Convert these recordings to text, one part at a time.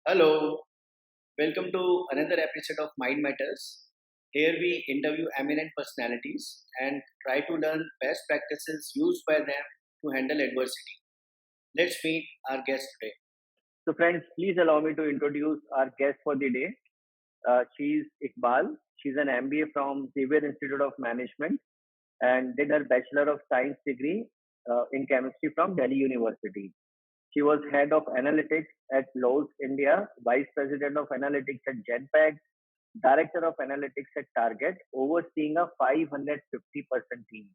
Hello, welcome to another episode of Mind Matters. Here we interview eminent personalities and try to learn best practices used by them to handle adversity. Let's meet our guest today. So, friends, please allow me to introduce our guest for the day. She's Iqbal. She's an MBA from Xavier Institute of Management and did her Bachelor of Science degree in chemistry from Delhi University. She was head of analytics at Lowe's India, vice president of analytics at Genpact, director of analytics at Target, overseeing a 550-person team.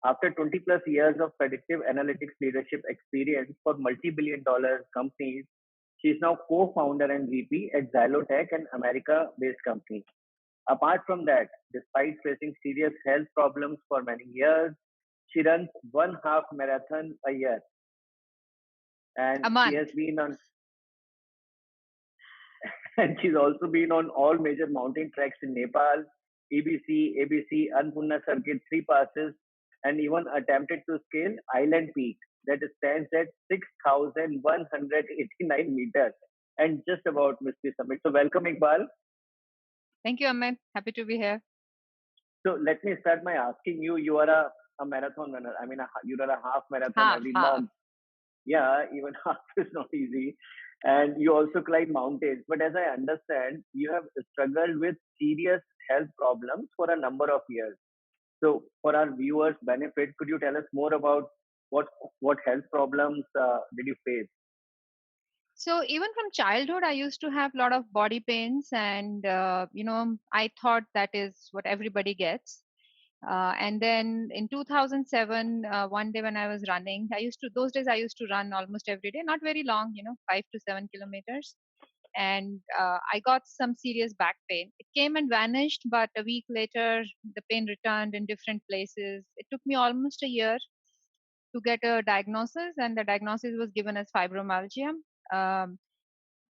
After 20 plus years of predictive analytics leadership experience for multi-billion dollar companies, she is now co-founder and VP at Xylotech, an America-based company. Apart from that, despite facing serious health problems for many years, she runs one half marathon a year. And A she month. has been on and she's also been on all major mountain treks in Nepal, EBC, ABC, Annapurna Circuit, three passes, and even attempted to scale Island Peak that stands at 6,189 meters and just about missed the summit. So welcome, Iqbal. Thank you, Amit. Happy to be here. So let me start by asking you, you are a marathon runner. I mean, you run a half marathon Half, every half. month. Yeah, even half is not easy. And you also climb mountains. But as I understand, you have struggled with serious health problems for a number of years. So, for our viewers' benefit, could you tell us more about what what health problems did you face? So even from childhood, I used to have a lot of body pains, and I thought that is what everybody gets. And then in 2007, one day when I was running, those days I used to run almost every day, not very long, 5 to 7 kilometers. And I got some serious back pain. It came and vanished, but a week later, the pain returned in different places. It took me almost a year to get a diagnosis, and the diagnosis was given as fibromyalgia. Um,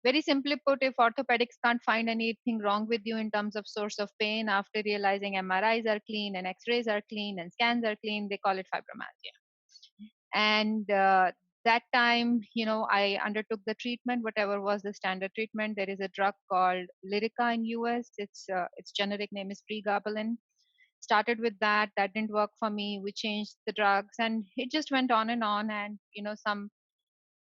very simply put, if orthopedics can't find anything wrong with you in terms of source of pain after realizing MRIs are clean and X-rays are clean and scans are clean, they call it fibromyalgia. And that time, I undertook the treatment, whatever was the standard treatment. There is a drug called Lyrica in US. Its generic name is pregabalin. Started with that. That didn't work for me. We changed the drugs, and it just went on and on. And some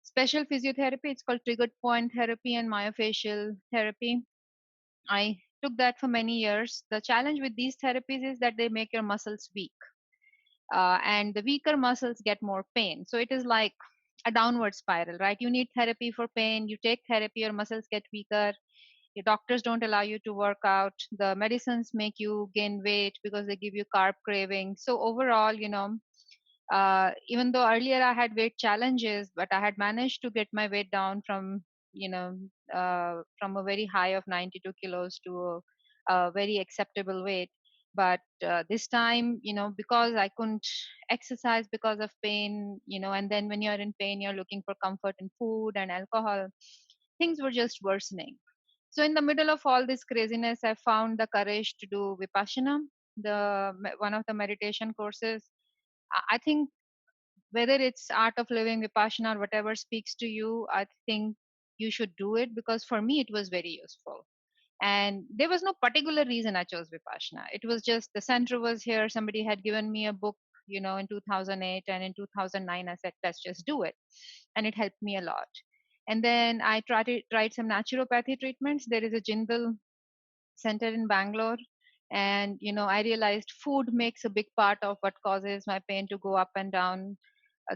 special physiotherapy. It's called triggered point therapy and myofascial therapy. I took that for many years. The challenge with these therapies is that they make your muscles weak, and the weaker muscles get more pain. So it is like a downward spiral, right? You need therapy for pain. You take therapy, your muscles get weaker. Your doctors don't allow you to work out. The medicines make you gain weight because they give you carb cravings. So overall, even though earlier I had weight challenges, but I had managed to get my weight down from, from a very high of 92 kilos to a very acceptable weight. But this time, because I couldn't exercise because of pain, and then when you're in pain, you're looking for comfort in food and alcohol, things were just worsening. So in the middle of all this craziness, I found the courage to do Vipassana, one of the meditation courses. I think whether it's art of living, Vipassana, or whatever speaks to you, I think you should do it, because for me it was very useful. And there was no particular reason I chose Vipassana. It was just the center was here. Somebody had given me a book, in 2008, and in 2009 I said, let's just do it, and it helped me a lot. And then I tried some naturopathy treatments. There is a Jindal center in Bangalore, and I realized food makes a big part of what causes my pain to go up and down.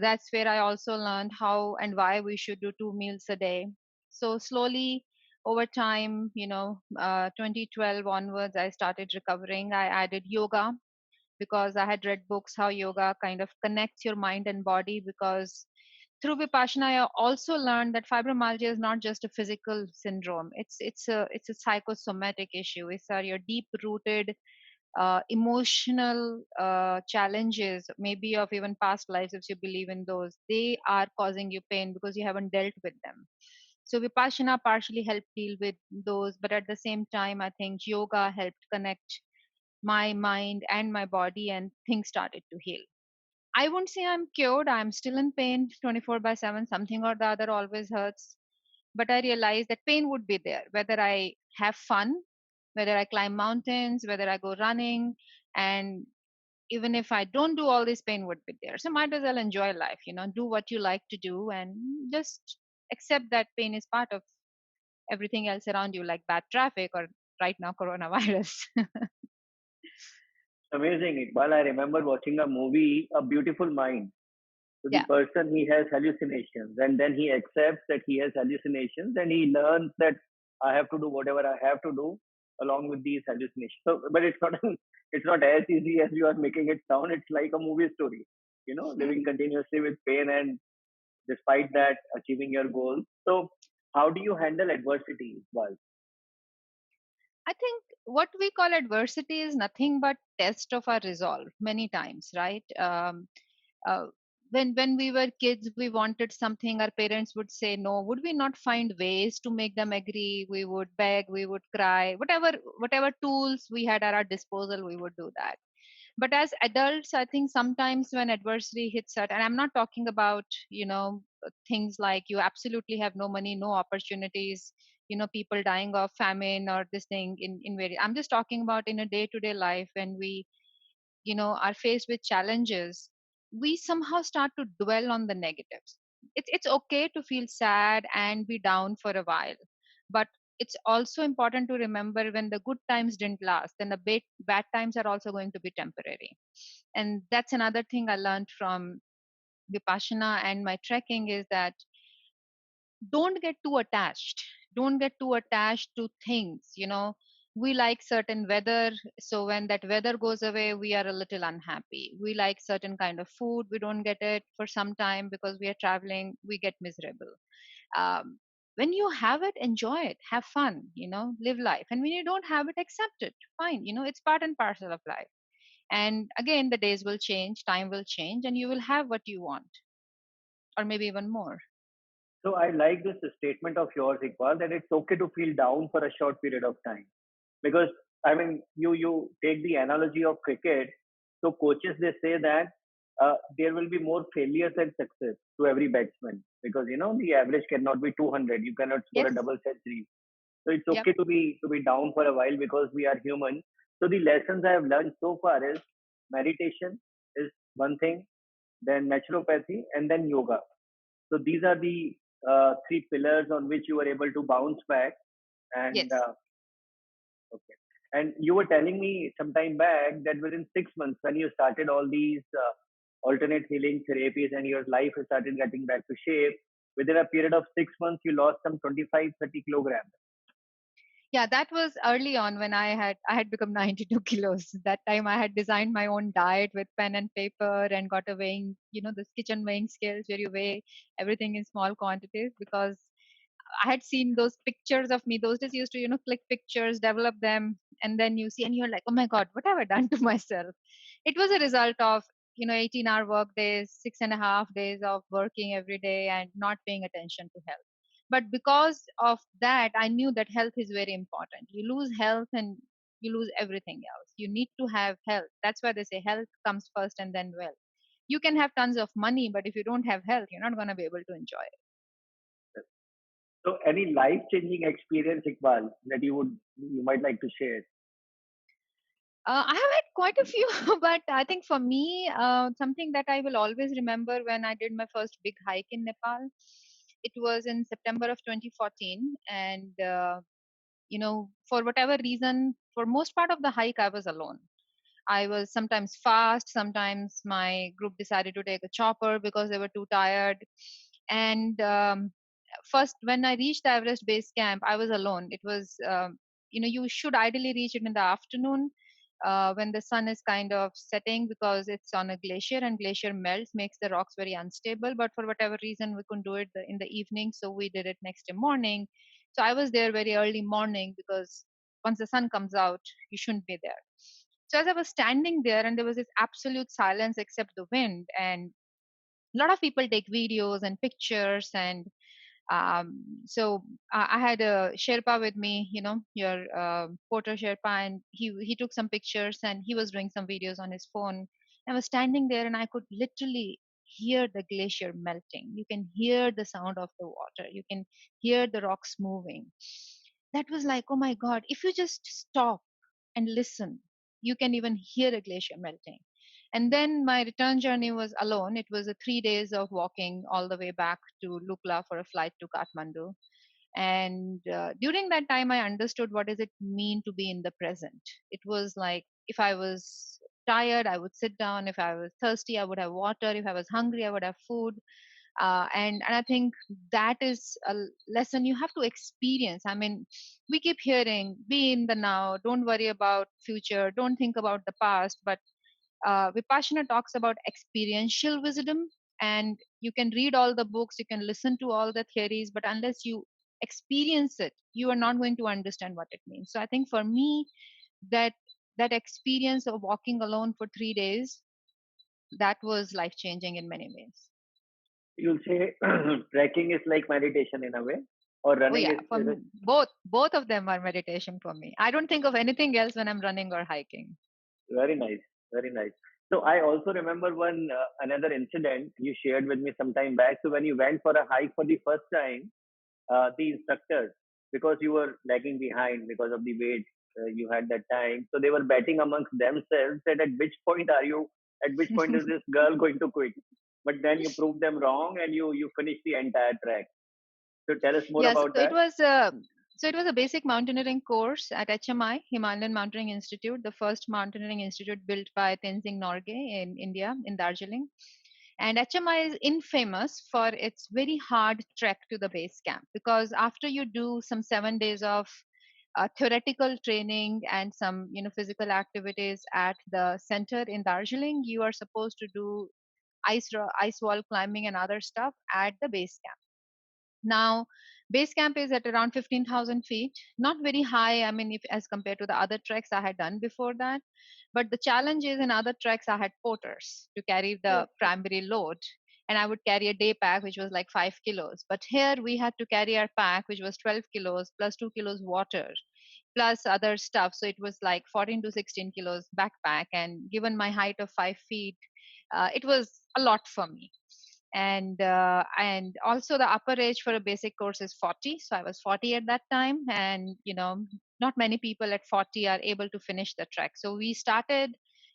That's where I also learned how and why we should do 2 meals a day. So slowly over time, 2012 onwards, I started recovering. I added yoga because I had read books how yoga kind of connects your mind and body. Because through Vipassana, I also learned that fibromyalgia is not just a physical syndrome. It's a psychosomatic issue. It's your deep rooted emotional challenges, maybe of even past lives, if you believe in those. They are causing you pain because you haven't dealt with them. So Vipassana partially helped deal with those, but at the same time, I think yoga helped connect my mind and my body, and things started to heal. I won't say I'm cured. I'm still in pain 24 by 7. Something or the other always hurts. but I realized that pain would be there, whether I have fun, whether I climb mountains, whether I go running, and even if I don't do all this, pain would be there. So might as well enjoy life, do what you like to do and just accept that pain is part of everything else around you, like bad traffic or right now coronavirus. Amazing, Iqbal. I remember watching a movie, A Beautiful Mind. So the Yeah. person, he has hallucinations, and then he accepts that he has hallucinations, and he learns that I have to do whatever I have to do along with these hallucinations. So, but it's not it's not as easy as you are making it sound. It's like a movie story, living continuously with pain and despite that achieving your goals. So, how do you handle adversity, Iqbal? I think what we call adversity is nothing but test of our resolve many times, right? Uh, when we were kids, we wanted something, our parents would say no. Would we not find ways to make them agree? We would beg, we would cry, whatever tools we had at our disposal, we would do that. But as adults, I think sometimes when adversity hits us, and I'm not talking about things like you absolutely have no money, no opportunities, people dying of famine or this thing in very, I'm just talking about in a day to day life when we are faced with challenges, we somehow start to dwell on the negatives. It's okay to feel sad and be down for a while, but it's also important to remember when the good times didn't last, then the bad times are also going to be temporary. And that's another thing I learned from Vipassana and my trekking is that don't get too attached, don't get too attached to things. We like certain weather, so when that weather goes away we are a little unhappy. We like certain kind of food, we don't get it for some time because we are traveling, we get miserable. When you have it, enjoy it, have fun, live life. And when you don't have it, accept it, fine, it's part and parcel of life. And again, the days will change, time will change, and you will have what you want, or maybe even more. So I like this statement of yours, Iqbal, that it's okay to feel down for a short period of time. Because I mean, you take the analogy of cricket. So coaches, they say that there will be more failures than success to every batsman because the average cannot be 200. You cannot score a Yes. double century. So it's Yep. okay to be down for a while because we are human. So the lessons I have learned so far is meditation is one thing, then naturopathy, and then yoga. So these are the three pillars on which you were able to bounce back. And Yes. okay, and you were telling me some time back that within 6 months, when you started all these alternate healing therapies and your life has started getting back to shape, within a period of 6 months, you lost some 25, 30 kilograms. Yeah, that was early on when I had become 92 kilos. That time I had designed my own diet with pen and paper and got a weighing, this kitchen weighing scales where you weigh everything in small quantities because I had seen those pictures of me. Those days you used to, click pictures, develop them, and then you see and you're like, oh my God, what have I done to myself? It was a result of, 18-hour work days, 6.5 days of working every day and not paying attention to health. But because of that, I knew that health is very important. You lose health and you lose everything else. You need to have health. That's why they say health comes first and then wealth. You can have tons of money, but if you don't have health, you're not going to be able to enjoy it. So, any life-changing experience, Iqbal, that you might like to share? I have had quite a few, but I think for me, something that I will always remember when I did my first big hike in Nepal, it was in September of 2014. And, for whatever reason, for most part of the hike, I was alone. I was sometimes fast, sometimes my group decided to take a chopper because they were too tired. And first, when I reached the Everest base camp, I was alone. It was, you should ideally reach it in the afternoon when the sun is kind of setting because it's on a glacier and glacier melts, makes the rocks very unstable. But for whatever reason, we couldn't do it in the evening, so we did it next day morning. So I was there very early morning because once the sun comes out, you shouldn't be there. So as I was standing there and there was this absolute silence except the wind, and a lot of people take videos and pictures, and so I had a Sherpa with me, your Porter Sherpa, and he took some pictures and he was doing some videos on his phone. I was standing there and I could literally hear the glacier melting. You can hear the sound of the water. You can hear the rocks moving. That was like, oh my God, if you just stop and listen, you can even hear a glacier melting. And then my return journey was alone. It was a 3 days of walking all the way back to Lukla for a flight to Kathmandu. And during that time, I understood what does it mean to be in the present. It was like if I was tired, I would sit down. If I was thirsty, I would have water. If I was hungry, I would have food. And I think that is a lesson you have to experience. I mean, we keep hearing, be in the now, don't worry about future, don't think about the past. But Vipassana talks about experiential wisdom, and you can read all the books, you can listen to all the theories, but unless you experience it, you are not going to understand what it means. So I think for me, that that experience of walking alone for 3 days, that was life changing in many ways. You'll say trekking is like meditation in a way, or Oh running yeah, is it? both of them are meditation for me. I don't think of anything else when I'm running or hiking. Very nice, very nice. So I also remember one another incident you shared with me some time back. So when you went for a hike for the first time, the instructors, because you were lagging behind because of the weight you had that time, so they were betting amongst themselves that at which point is this girl going to quit? But then you proved them wrong and you finished the entire track. So tell us more Yes, about that. so it was a basic mountaineering course at HMI, Himalayan Mountaineering Institute, the first mountaineering institute built by Tenzing Norgay in India, in Darjeeling. And HMI is infamous for its very hard trek to the base camp, because after you do some 7 days of theoretical training and some physical activities at the center in Darjeeling, you are supposed to do ice wall climbing and other stuff at the base camp. Now, base camp is at around 15,000 feet, not very high. I mean, if as compared to the other treks I had done before that. But the challenge is in other treks, I had porters to carry Yes, the primary load. And I would carry a day pack, which was like 5 kilos. But here we had to carry our pack, which was 12 kilos plus 2 kilos water, plus other stuff. So it was like 14 to 16 kilos backpack. And given my height of 5 feet, it was a lot for me. And also the upper age for a basic course is 40, so I was 40 at that time. And not many people at 40 are able to finish the trek. So we started,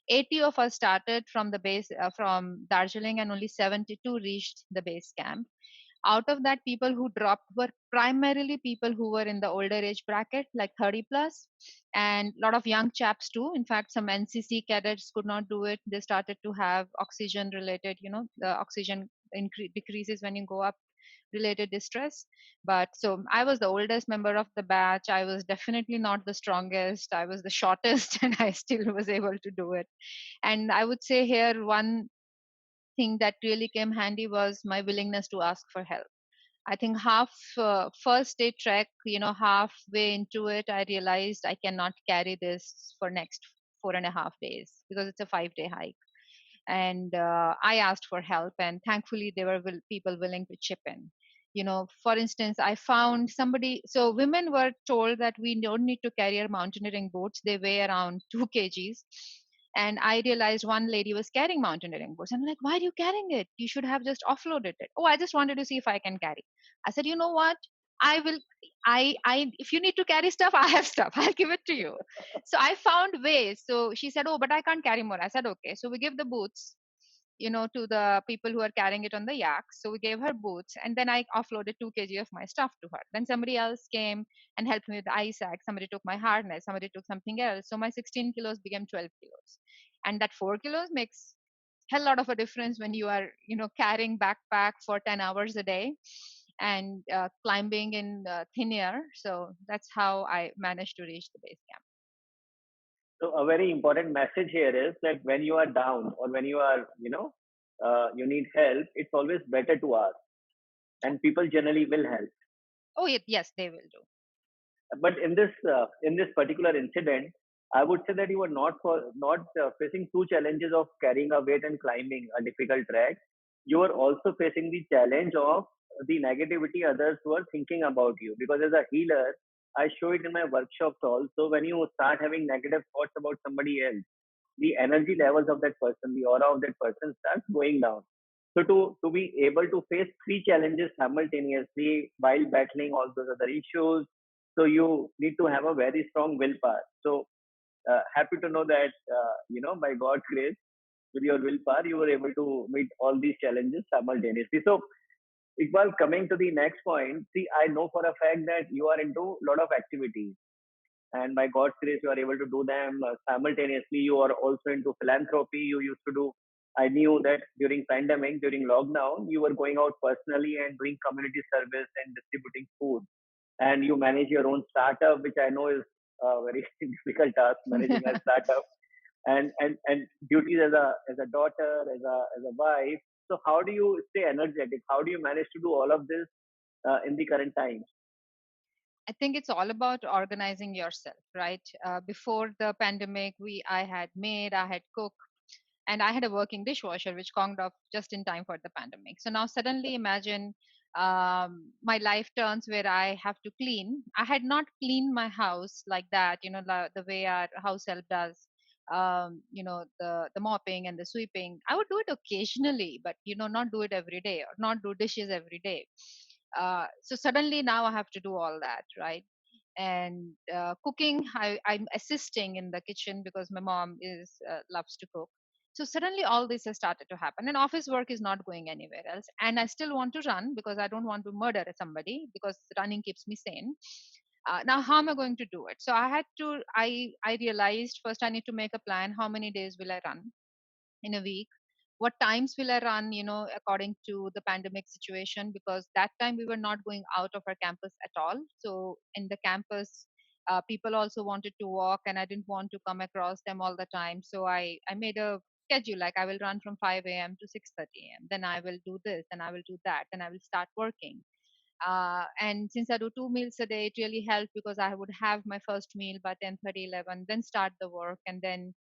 80 of us started from the base, from Darjeeling, and only 72 reached the base camp. Out of that, people who dropped were primarily people who were in the older age bracket, like 30 plus, and a lot of young chaps too. In fact, some NCC cadets could not do it. They started to have oxygen related, the oxygen decreases when you go up, related distress. But so I was the oldest member of the batch. I was definitely not the strongest. I was the shortest, and I still was able to do it. And I would say here, one thing that really came handy was my willingness to ask for help. I think first day trek, halfway into it, I realized I cannot carry this for next 4.5 days, because it's a 5 day hike. And I asked for help, and thankfully there were people willing to chip in. For instance, I found somebody. So women were told that we don't need to carry our mountaineering boots. They weigh around 2 kgs. And I realized one lady was carrying mountaineering boots. And I'm like, why are you carrying it? You should have just offloaded it. Oh, I just wanted to see if I can carry. I said, you know what? I will. If you need to carry stuff, I have stuff. I'll give it to you. So I found ways. So she said, oh, but I can't carry more. I said, okay. So we give the boots, to the people who are carrying it on the yak. So we gave her boots, and then I offloaded 2 kg of my stuff to her. Then somebody else came and helped me with the ice sack. Somebody took my harness. Somebody took something else. So my 16 kilos became 12 kilos. And that 4 kilos makes hell lot of a difference when you are, carrying backpack for 10 hours a day and climbing in thin air. So that's how I managed to reach the base camp. so a very important message here is that when you are down or when you are, you need help, it's always better to ask, and people generally will help. Oh, yes, they will do. But in this particular incident, I would say that you were not facing two challenges of carrying a weight and climbing a difficult track. You were also facing the challenge of the negativity others were thinking about you. Because as a healer, I show it in my workshops also. When you start having negative thoughts about somebody else, the energy levels of that person, the aura of that person starts going down. So to be able to face three challenges simultaneously while battling all those other issues, so you need to have a very strong willpower. So happy to know that by God's grace, with your willpower, you were able to meet all these challenges simultaneously. So Iqbal, coming to the next point, see, I know for a fact that you are into a lot of activities, and by God's grace, you are able to do them simultaneously. You are also into philanthropy. You used to do. I knew that during pandemic, during lockdown, you were going out personally and doing community service and distributing food. And you manage your own startup, which I know is a very difficult task, managing a startup and duties as a daughter, as a wife. So how do you stay energetic? How do you manage to do all of this in the current times? I think it's all about organizing yourself, right? Before the pandemic, I had maid, I had cook, and I had a working dishwasher which conked off just in time for the pandemic. So now suddenly imagine my life turns where I have to clean. I had not cleaned my house like that, the way our house help does. The mopping and the sweeping. I would do it occasionally, but not do it every day or not do dishes every day. So suddenly now I have to do all that, right? And cooking, I'm assisting in the kitchen because my mom is loves to cook. So suddenly all this has started to happen, and office work is not going anywhere else. And I still want to run because I don't want to murder somebody, because running keeps me sane. Now how am I going to do it? So I realized first I need to make a plan. How many days will I run in a week? What times will I run, according to the pandemic situation? Because that time we were not going out of our campus at all. So in the campus, people also wanted to walk, and I didn't want to come across them all the time. So I made a schedule, like I will run from 5 a.m. to 6:30 a.m. Then I will do this, and I will do that, and I will start working. And since I do 2 meals a day, it really helped because I would have my first meal by 10:30, 11, then start the work, and then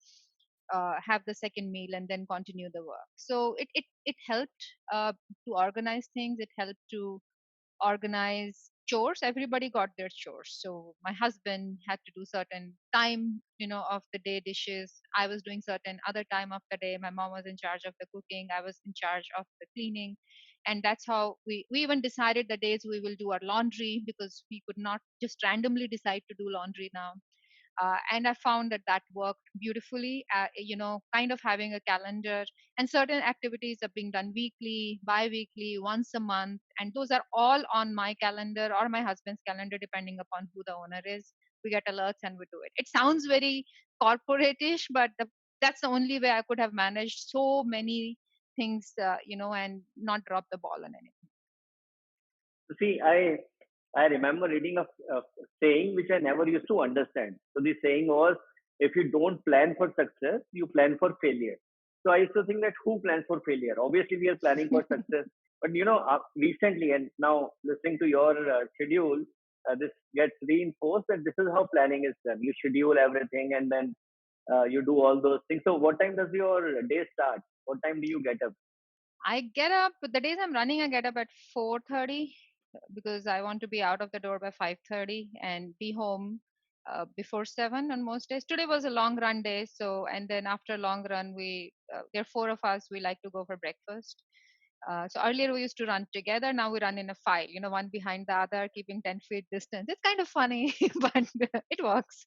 have the second meal, and then continue the work. So it helped to organize things. It helped to organize chores. Everybody got their chores. So my husband had to do certain time, of the day dishes. I was doing certain other time of the day. My mom was in charge of the cooking. I was in charge of the cleaning. And that's how we even decided the days we will do our laundry, because we could not just randomly decide to do laundry now. And I found that that worked beautifully. Kind of having a calendar, and certain activities are being done weekly, bi-weekly, once a month, and those are all on my calendar or my husband's calendar, depending upon who the owner is. We get alerts and we do it. It sounds very corporate-ish, but that's the only way I could have managed so many things, and not drop the ball on anything. See, I remember reading a saying which I never used to understand. So the saying was, if you don't plan for success, you plan for failure. So I used to think that who plans for failure? Obviously, we are planning for success. But recently, and now listening to your schedule, this gets reinforced that this is how planning is done. You schedule everything, and then you do all those things. So what time does your day start? What time do you get up? I get up the days I'm running. I get up at 4:30 because I want to be out of the door by 5:30 and be home before 7 on most days. Today was a long run day, so and then after a long run, there are four of us. We like to go for breakfast. So earlier we used to run together. Now we run in a file, one behind the other, keeping 10 feet distance. It's kind of funny, but it works.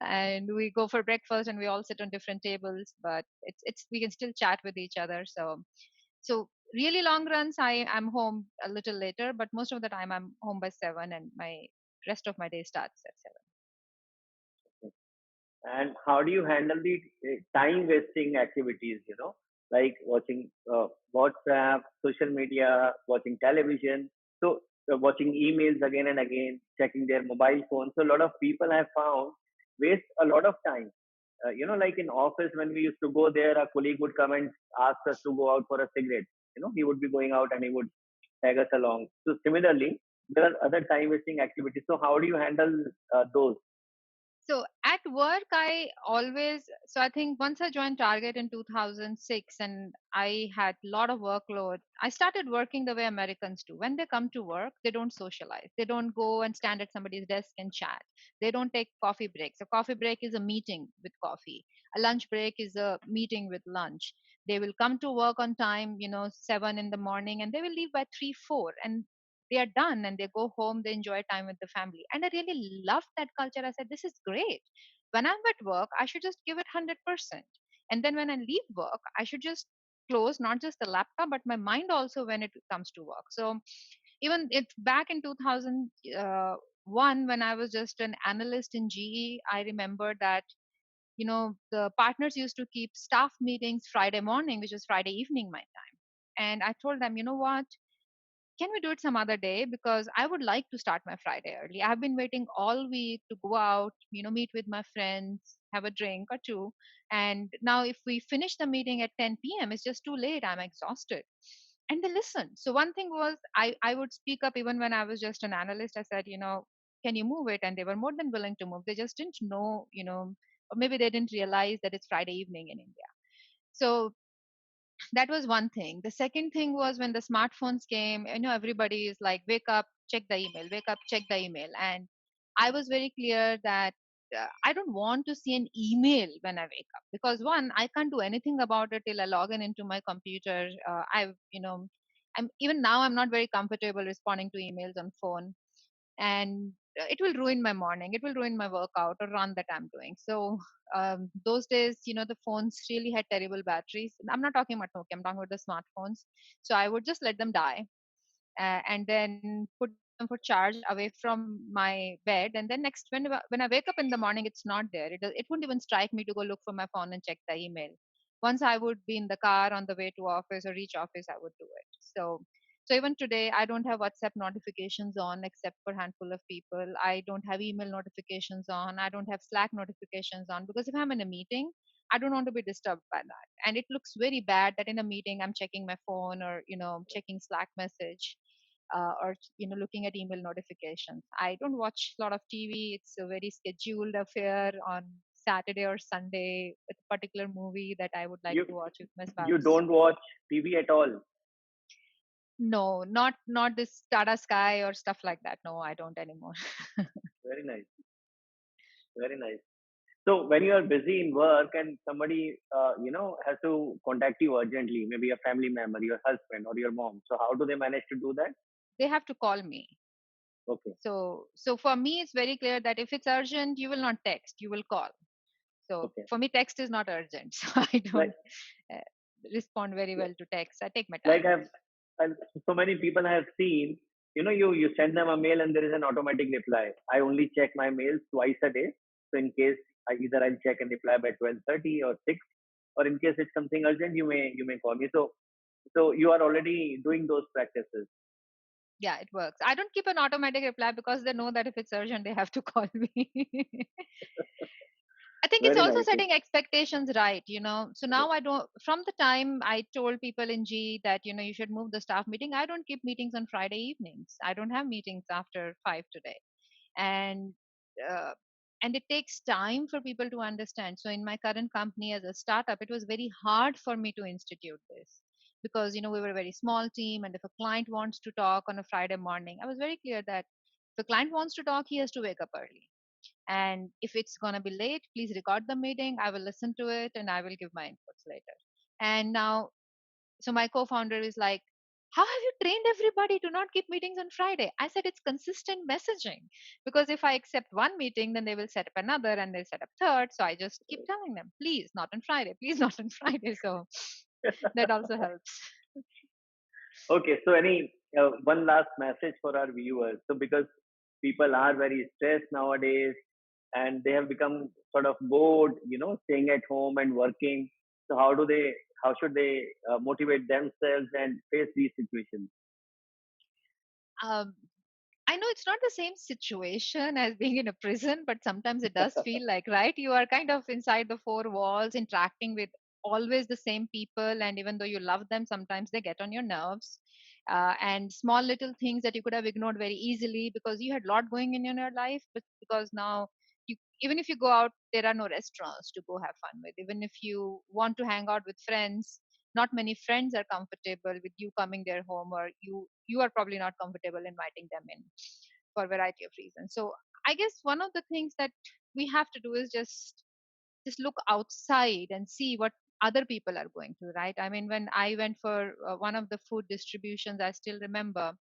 And we go for breakfast, and we all sit on different tables, but it's we can still chat with each other. So really long runs, I'm home a little later, but most of the time I'm home by 7, and my rest of my day starts at 7. And how do you handle the time wasting activities, like watching WhatsApp, social media, watching television, so watching emails again and again, checking their mobile phones. So a lot of people have found waste a lot of time. Like in office, when we used to go there, a colleague would come and ask us to go out for a cigarette. He would be going out and he would tag us along. So similarly, there are other time wasting activities. So how do you handle those? So at work, I think once I joined Target in 2006 and I had a lot of workload, I started working the way Americans do. When they come to work, they don't socialize. They don't go and stand at somebody's desk and chat. They don't take coffee breaks. A coffee break is a meeting with coffee. A lunch break is a meeting with lunch. They will come to work on time, 7 in the morning, and they will leave by 3, 4. And they are done and they go home, they enjoy time with the family, and I really loved that culture. I said, this is great. When I'm at work, I should just give it 100%, and then when I leave work, I should just close not just the laptop but my mind also when it comes to work. So even it back in 2001, when I was just an analyst in GE, I remember that the partners used to keep staff meetings Friday morning, which is Friday evening my time. And I told them, you know what, can we do it some other day? Because I would like to start my Friday early. I've been waiting all week to go out, meet with my friends, have a drink or two. And now, if we finish the meeting at 10 p.m., it's just too late. I'm exhausted. And they listened. So, one thing was, I would speak up even when I was just an analyst. I said, can you move it? And they were more than willing to move. They just didn't know, or maybe they didn't realize that it's Friday evening in India. So that was one thing. The second thing was when the smartphones came, everybody is like, wake up, check the email, wake up, check the email. And I was very clear that I don't want to see an email when I wake up, because one, I can't do anything about it till I log in into my computer. I'm even now, I'm not very comfortable responding to emails on phone, and it will ruin my morning, it will ruin my workout or run that I'm doing. So those days, the phones really had terrible batteries. I'm not talking about Nokia, I'm talking about the smartphones. So I would just let them die, and then put them for charge away from my bed. And then next, when I wake up in the morning, it's not there. It wouldn't even strike me to go look for my phone and check the email. Once I would be in the car on the way to office or reach office, I would do it. So even today, I don't have WhatsApp notifications on except for a handful of people. I don't have email notifications on. I don't have Slack notifications on, because if I'm in a meeting, I don't want to be disturbed by that. And it looks very bad that in a meeting I'm checking my phone or checking Slack message, or looking at email notifications. I don't watch a lot of TV. It's a very scheduled affair on Saturday or Sunday with a particular movie that I would like You to watch with my you spouse. don't watch TV at all. No, not this Tata Sky or stuff like that. No, I don't anymore. Very nice, very nice. So when you are busy in work and somebody has to contact you urgently, maybe a family member, your husband or your mom. So how do they manage to do that? They have to call me. Okay, So for me, it's very clear that if it's urgent, you will not text, you will call. So okay. for me, text is not urgent. So I Like don't uh, respond very well to text. I take my like time. I've so many people I have seen. You send them a mail and there is an automatic reply. I only check my mails twice a day. So in case I'll check and reply by 12:30 or 6, or in case it's something urgent, you may call me. So you are already doing those practices. Yeah, it works. I don't keep an automatic reply because they know that if it's urgent, they have to call me. I think it's Very also nice. setting expectations right, So now I don't, from the time I told people in G that, you should move the staff meeting, I don't keep meetings on Friday evenings. I don't have meetings after 5 today. And, uh, and it takes time for people to understand. So in my current company as a startup, it was very hard for me to institute this because, we were a very small team. And if a client wants to talk on a Friday morning, I was very clear that if the client wants to talk, he has to wake up early. And if it's going to be late, please record the meeting. I will listen to it and I will give my inputs later. And now, so my co founder is like, how have you trained everybody to not keep meetings on Friday? I said, it's consistent messaging. Because if I accept one meeting, then they will set up another and they'll set up third. So I just keep telling them, please, not on Friday, please, not on Friday. So that also helps. Okay, so any one last message for our viewers. So because people are very stressed nowadays and they have become sort of bored, staying at home and working. So how should they motivate themselves and face these situations? Um, I know it's not the same situation as being in a prison, but sometimes it does feel like, right? You are kind of inside the four walls, interacting with always the same people. And even though you love them, sometimes they get on your nerves. And small little things that you could have ignored very easily because you had a lot going in your life, but because now even if you go out, there are no restaurants to go have fun with. Even if you want to hang out with friends, not many friends are comfortable with you coming their home, or you are probably not comfortable inviting them in for a variety of reasons. So I guess one of the things that we have to do is just look outside and see what other people are going through, right? I mean, when I went for one of the food distributions, I still remember.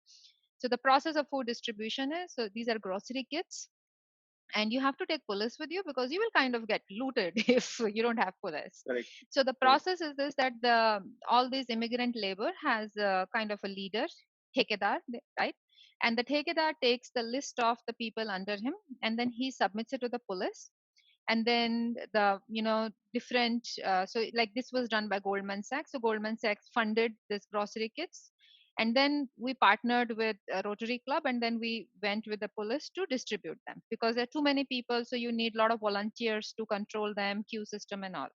So the process of food distribution is, so these are grocery kits, and you have to take police with you because you will kind of get looted if you don't have police. Correct. So the Correct. process is this, that the all this immigrant labor has a kind of a leader, thekedar, right? And the thekedar takes the list of the people under him, and then he submits it to the police. And then the different so like this was done by Goldman Sachs. So Goldman Sachs funded this grocery kits, and then we partnered with a Rotary Club, and then we went with the police to distribute them because there are too many people, so you need a lot of volunteers to control them, queue system and all.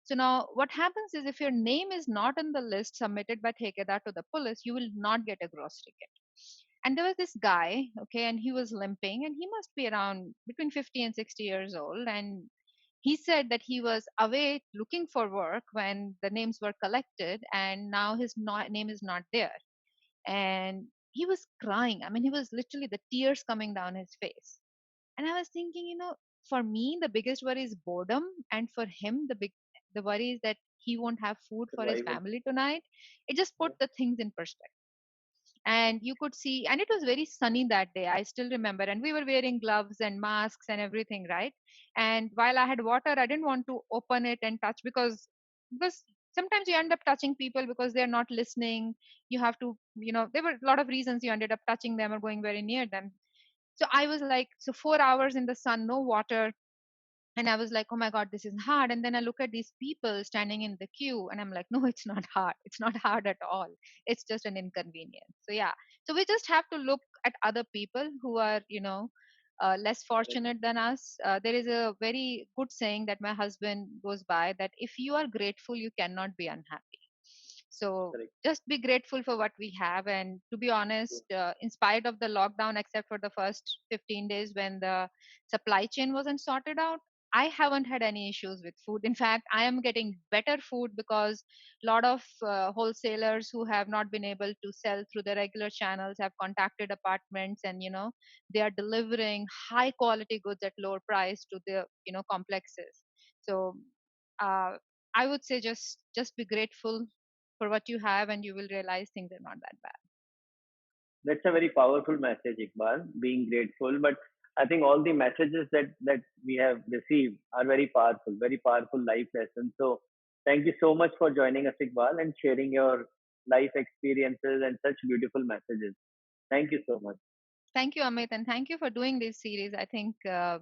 So now what happens is, if your name is not in the list submitted by Thekedar to the police, you will not get a grocery kit. And there was this guy, okay, and he was limping, and he must be around between 50 and 60 years old. And he said that he was away looking for work when the names were collected, and now his name is not there. And he was crying. I mean, he was literally the tears coming down his face. And I was thinking, for me, the biggest worry is boredom, and for him, the worry is that he won't have food for his Survival. family tonight. It just put Yeah. the things in perspective. And you could see, and it was very sunny that day, I still remember, and we were wearing gloves and masks and everything, right? And while I had water, I didn't want to open it and touch, because sometimes you end up touching people because they're not listening. You have to, there were a lot of reasons you ended up touching them or going very near them. So I was like, so 4 hours in the sun, no water. And I was like, oh my God, this is hard. And then I look at these people standing in the queue, and I'm like, no, it's not hard. It's not hard at all. It's just an inconvenience. So yeah, so we just have to look at other people who are, less Correct. fortunate than us. There is a very good saying that my husband goes by, that if you are grateful, you cannot be unhappy. So Correct. just be grateful for what we have. And to be True. honest, in spite of the lockdown, except for the first 15 days when the supply chain wasn't sorted out, I haven't had any issues with food. In fact, I am getting better food because a lot of wholesalers who have not been able to sell through the regular channels have contacted apartments, and they are delivering high quality goods at lower price to the complexes. So uh, I would say just be grateful for what you have, and you will realize things are not that bad. That's a very powerful message, Iqbal, being grateful. But I think all the messages that we have received are very powerful life lessons. So thank you so much for joining us, Iqbal, and sharing your life experiences and such beautiful messages. Thank you so much. Thank you, Amit, and thank you for doing this series. I think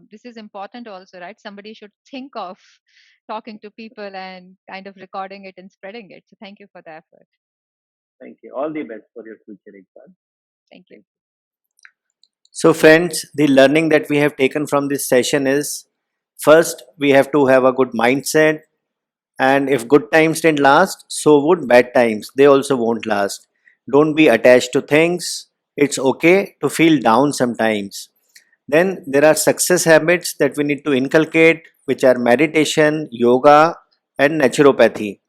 this is important also, right? Somebody should think of talking to people and kind of recording it and spreading it. So thank you for the effort. Thank you. All the best for your future, Iqbal. Thank you. Thank you. So, friends, the learning that we have taken from this session is, first, we have to have a good mindset, and if good times didn't last, so would bad times. They also won't last. Don't be attached to things. It's okay to feel down sometimes. Then there are success habits that we need to inculcate, which are meditation, yoga, and naturopathy.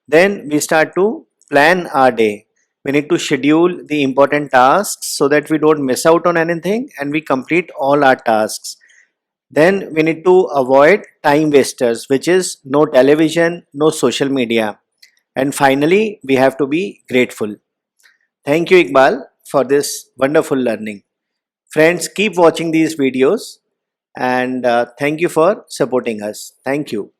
Then we start to plan our day. We need to schedule the important tasks so that we don't miss out on anything and we complete all our tasks. Then we need to avoid time wasters, which is no television, no social media. And finally, we have to be grateful. Thank you, Iqbal, for this wonderful learning. Friends, keep watching these videos and thank you for supporting us. Thank you.